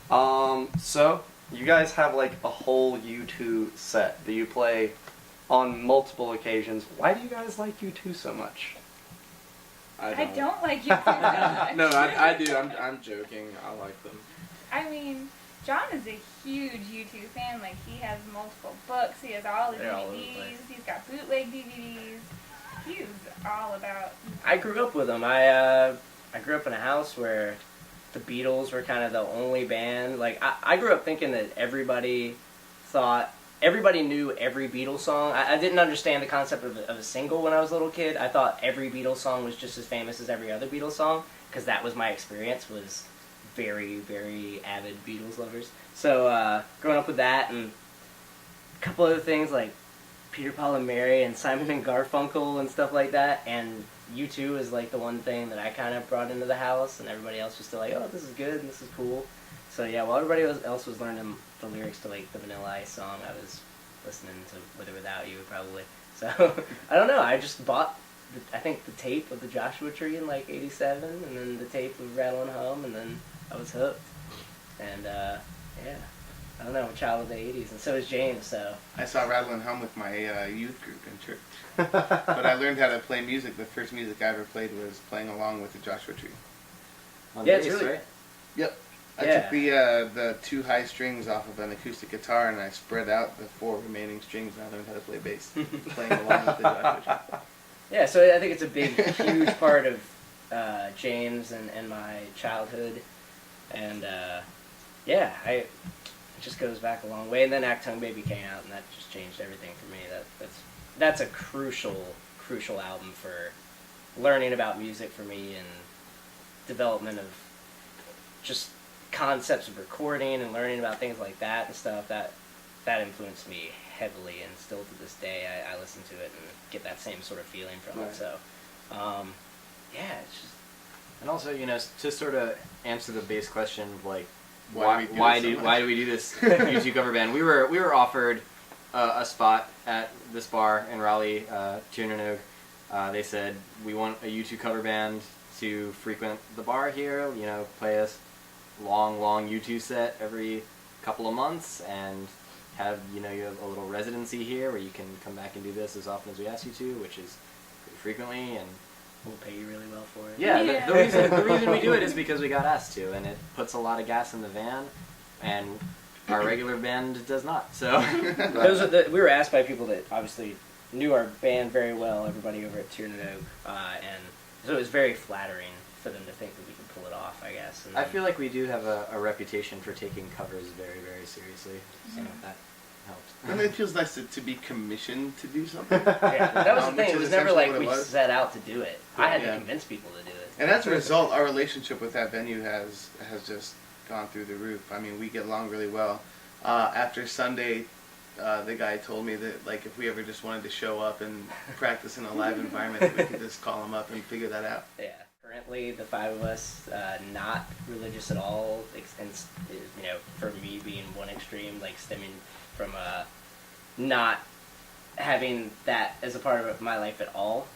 So you guys have like a whole U2 set that you play on multiple occasions. Why do you guys like U2 so much? I don't like you too much. No, I do. I'm joking. I like them. I mean, John is a huge U2 fan. Like, he has multiple books. He has all the They're all over the DVDs. place. He's got bootleg DVDs. He's all about. I grew up with them. I grew up in a house where the Beatles were kind of the only band. Like, I grew up thinking that everybody knew every Beatles song. I didn't understand the concept of a single when I was a little kid. I thought every Beatles song was just as famous as every other Beatles song, because that was my experience, was very, very avid Beatles lovers. So growing up with that and a couple other things like Peter, Paul, and Mary and Simon and Garfunkel and stuff like that, and U2 is like the one thing that I kind of brought into the house, and everybody else was still like, oh, this is good and this is cool. So yeah, while everybody else was learning the lyrics to like the Vanilla Ice song, I was listening to With or Without You probably. So I don't know, I just bought I think the tape of the Joshua Tree in like '87, and then the tape of Rattle and Hum, and then I was hooked. And yeah, I don't know, I'm a child of the '80s, and so is James. So I saw Rattle and Hum with my youth group in church, but I learned how to play music. The first music I ever played was playing along with the Joshua Tree. yeah, it's really right? Yep. I Yeah. took the 2 high strings off of an acoustic guitar and I spread out the 4 remaining strings, and I learned how to play bass, playing along with the Joshua Tree. Yeah, so I think it's a big, huge part of James and my childhood, and yeah, it just goes back a long way. And then Actung Baby came out, and that just changed everything for me. That's a crucial album for learning about music for me, and development of just concepts of recording and learning about things like that and stuff. That influenced me heavily, and still to this day I listen to it and get that same sort of feeling from it. So yeah, it's just, and also, you know, to sort of answer the base question of like Why do we do this YouTube cover band, we were offered a spot at this bar in Raleigh, Tiernanog. They said, we want a YouTube cover band to frequent the bar here, you know, play us long YouTube set every couple of months, and have, you know, you have a little residency here where you can come back and do this as often as we ask you to, which is pretty frequently, and we'll pay you really well for it. yeah, Yeah. the reason we do it is because we got asked to, and it puts a lot of gas in the van, and our regular band does not. So we were asked by people that obviously knew our band very well, everybody over at Tiernanog, and so it was very flattering for them to think that we could pull it off, I guess. And I feel like we do have a reputation for taking covers very, very seriously, so that helps. And it feels nice to be commissioned to do something. yeah, that was the Which thing. It is was never essentially like what we it was. set out to do it. I had to Yeah. convince people to do it. And as a result, our relationship with that venue has just gone through the roof. I mean, we get along really well. After Sunday, the guy told me that, like, if we ever just wanted to show up and practice in a live environment, that we could just call him up and figure that out. Yeah. Currently, the 5 of us, not religious at all, and you know, for me being one extreme, like stemming from not having that as a part of my life at all,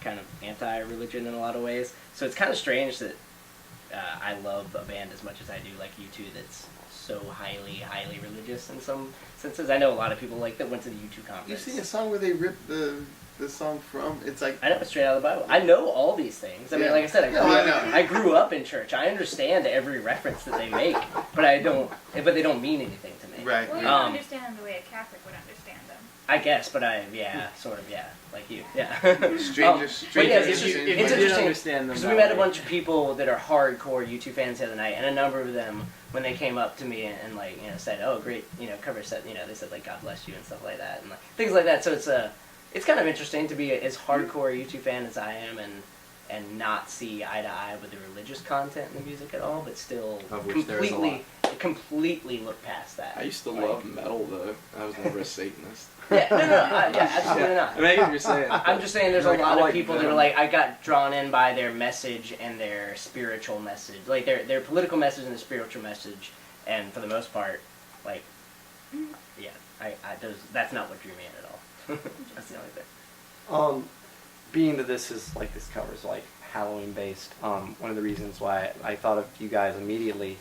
kind of anti-religion in a lot of ways. So it's kind of strange that I love a band as much as I do, like U2, that's so highly religious in some senses. I know a lot of people like that went to the U2 conference. You've seen a song where they ripped the song from? It's like... I know it's straight out of the Bible. I know all these things. I mean, Yeah. like I said, I I grew up in church. I understand every reference that they make, but they don't mean anything to me. Right. Well, you Um, understand them the way a Catholic would understand them. I guess, but sort of, like you, yeah. Strangers. But yeah, strangers it's in interesting understand them because that we met a way. bunch of people that are hardcore YouTube fans the other night, and a number of them, when they came up to me and like, you know, said, "Oh, great, you know, cover set," you know, they said like, "God bless you" and stuff like that, and like things like that. So it's kind of interesting to be as hardcore a YouTube fan as I am, and not see eye to eye with the religious content in the music at all, but still Of which there is a lot. completely look past that. I used to Like, love metal though. I was never a Satanist. Yeah, no, absolutely not. I mean, I get what you're saying. I'm just saying there's Like, a I lot like of people that them. are like, I got drawn in by their message and their spiritual message, like their political message and their spiritual message, and for the most part, like, yeah, that's not what drew me in at all. That's the only thing. Being that this cover is like Halloween based, one of the reasons why I thought of you guys immediately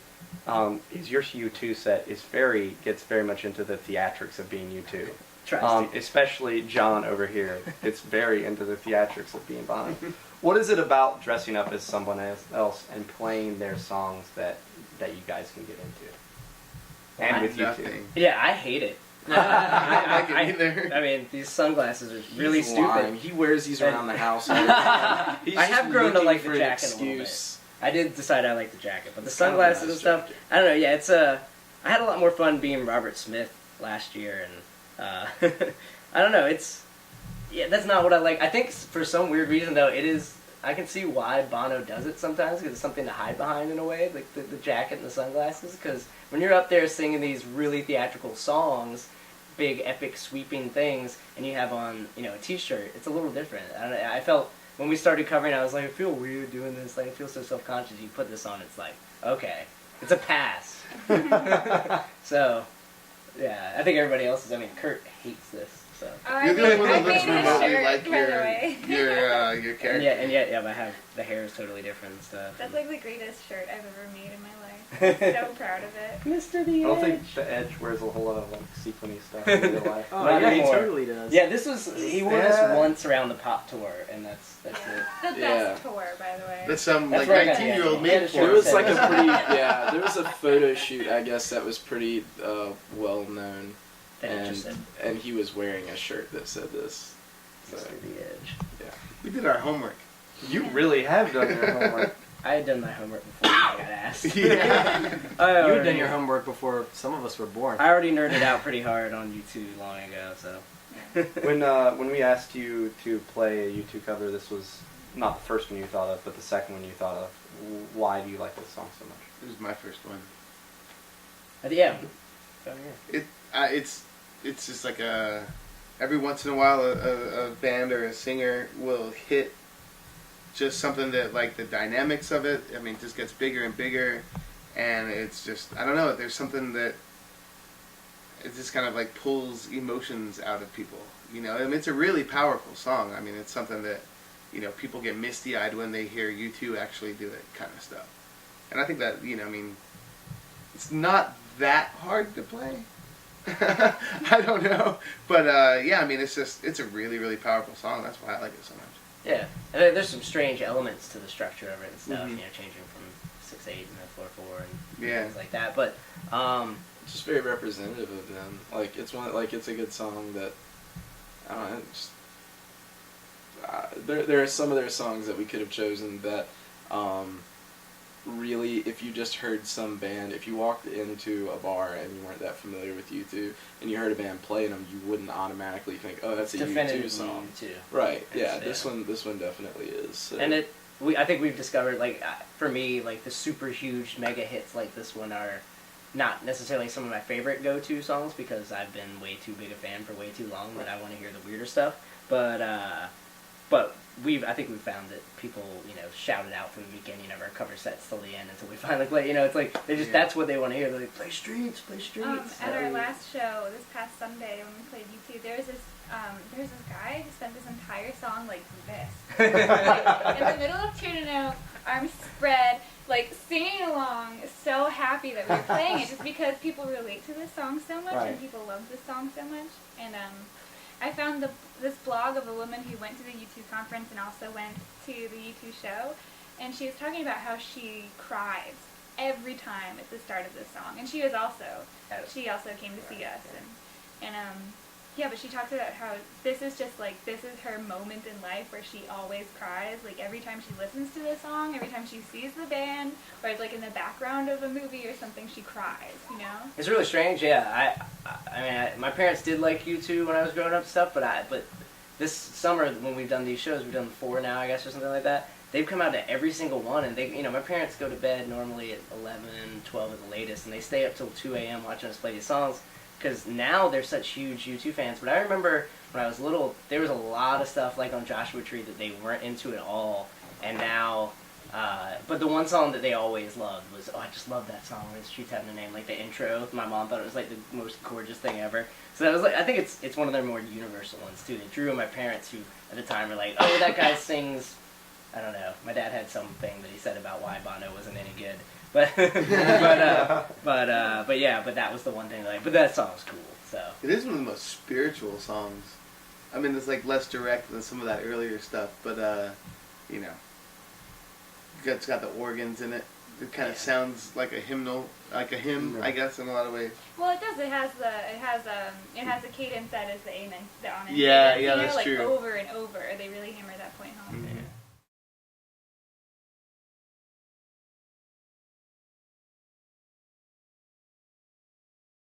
is your U2 set gets very much into the theatrics of being U2. Tries to. Especially John over here. It's very into the theatrics of being Bono. What is it about dressing up as someone else and playing their songs that you guys can get into? And with U2. Nothing. Yeah, I hate it. I don't like it either. I mean, these sunglasses are really He's stupid. lying. He wears these around the house. All the time. He's I just have grown to looking like for the an jacket a little bit. excuse. I did decide I like the jacket, but the It's kind of a sunglasses nice and stuff. jacket. I don't know. Yeah, it's I had a lot more fun being Robert Smith last year, and I don't know. That's not what I like. I think for some weird reason though, it is. I can see why Bono does it sometimes because it's something to hide behind in a way, like the jacket and the sunglasses. Because when you're up there singing these really theatrical songs, big epic sweeping things, and you have on a t-shirt, it's a little different. I felt when we started covering, I was like, I feel weird doing this. Like I feel so self-conscious. You put this on, it's like, okay, it's a pass. So, yeah, I think everybody else is. I mean, Kurt hates this. So. Oh, You're the only one I that looks made his remotely shirt, like by the way. your character. And yet, I have the hair is totally different and stuff. That's like the greatest shirt I've ever made in my life. I'm so proud of it. Mr. The I don't Edge. think the Edge wears a whole lot of like sequiny stuff in real life. Oh, Not yeah, he anymore. totally does. Yeah, he wore Yeah. this once around the pop tour, and that's it. The Yeah. best tour, by the way. That's some That's like where I got the 19-year-old idea. made Yeah, for There sure. was it. like a pretty there was a photo shoot I guess that was pretty well known, That interested. and he was wearing a shirt that said this. So, Mr. The Edge. yeah. We did our homework. You really have done your homework. I had done my homework before I got asked. Yeah. You had done your homework before some of us were born. I already nerded out pretty hard on YouTube long ago, so. When we asked you to play a U2 cover, this was not the first one you thought of, but the second one you thought of. Why do you like this song so much? This is my first one. Yeah. It's just like every once in a while a band or a singer will hit just something that like the dynamics of it. I mean, it just gets bigger and bigger, and it's just I don't know. There's something that it just kind of like pulls emotions out of people. I mean, it's a really powerful song. I mean, it's something that people get misty-eyed when they hear U2 actually do it, kind of stuff. And I think that I mean, it's not that hard to play. I don't know, but yeah, I mean, it's a really, really powerful song. That's why I like it so much. Yeah, and there's some strange elements to the structure of it and stuff. Mhm. Changing from 6/8 and 4/4 and Yeah. things like that. But It's just very representative of them. Like it's it's a good song that I don't know. Just, there are some of their songs that we could have chosen that really, if you just heard some band, if you walked into a bar and you weren't that familiar with U2 and you heard a band playing them, you wouldn't automatically think, oh, that's a definitively U2 song. U2. Right? Yeah. It's, This one definitely is. So. And I think we've discovered, like, for me, like, the super huge mega hits like this one are not necessarily some of my favorite go-to songs because I've been way too big a fan for way too long that I want to hear the weirder stuff. But I think we've found that people, shout it out from the beginning of our cover sets till the end until we finally play. It's like that's what they want to hear. They're like, play streets. At our last show this past Sunday when we played U2, there's this guy who spent this entire song like this, like, in the middle of Trinano, arms spread, like singing along, so happy that we were playing it just because people relate to this song so much Right. and people love this song so much. And I found this blog of a woman who went to the U2 conference and also went to the U2 show, and she was talking about how she cries every time at the start of this song, and she also came to see us, and yeah, but she talked about how this is her moment in life where she always cries, like every time she listens to this song, every time she sees the band, or it's like in the background of a movie or something, she cries, It's really strange, yeah. I mean, my parents did like U2 when I was growing up and stuff, but this summer when we've done these shows, we've done 4 now, I guess, or something like that. They've come out to every single one, and my parents go to bed normally at 11, 12 at the latest, and they stay up till 2 a.m. watching us play these songs, because now they're such huge U2 fans. But I remember when I was little, there was a lot of stuff like on Joshua Tree that they weren't into at all, and now, but the one song that they always loved was, I just love that song, when Streets Having a Name, like the intro. My mom thought it was like the most gorgeous thing ever. So that was like, I think it's one of their more universal ones too. They drew my parents, who at the time were like, oh, that guy sings, I don't know. My dad had something that he said about why Bono wasn't any good. But yeah, but that was the one thing. Like, but that song was cool. So It is one of the most spiritual songs. I mean, it's like less direct than some of that earlier stuff, but you know, it's got the organs in it. It kind of sounds like a hymnal, like a hymn, I guess, in a lot of ways. Well, it does. It has a cadence that is the amen, the amen. Yeah, cadence, yeah, you know, that's like true. over and over. They really hammer that point home.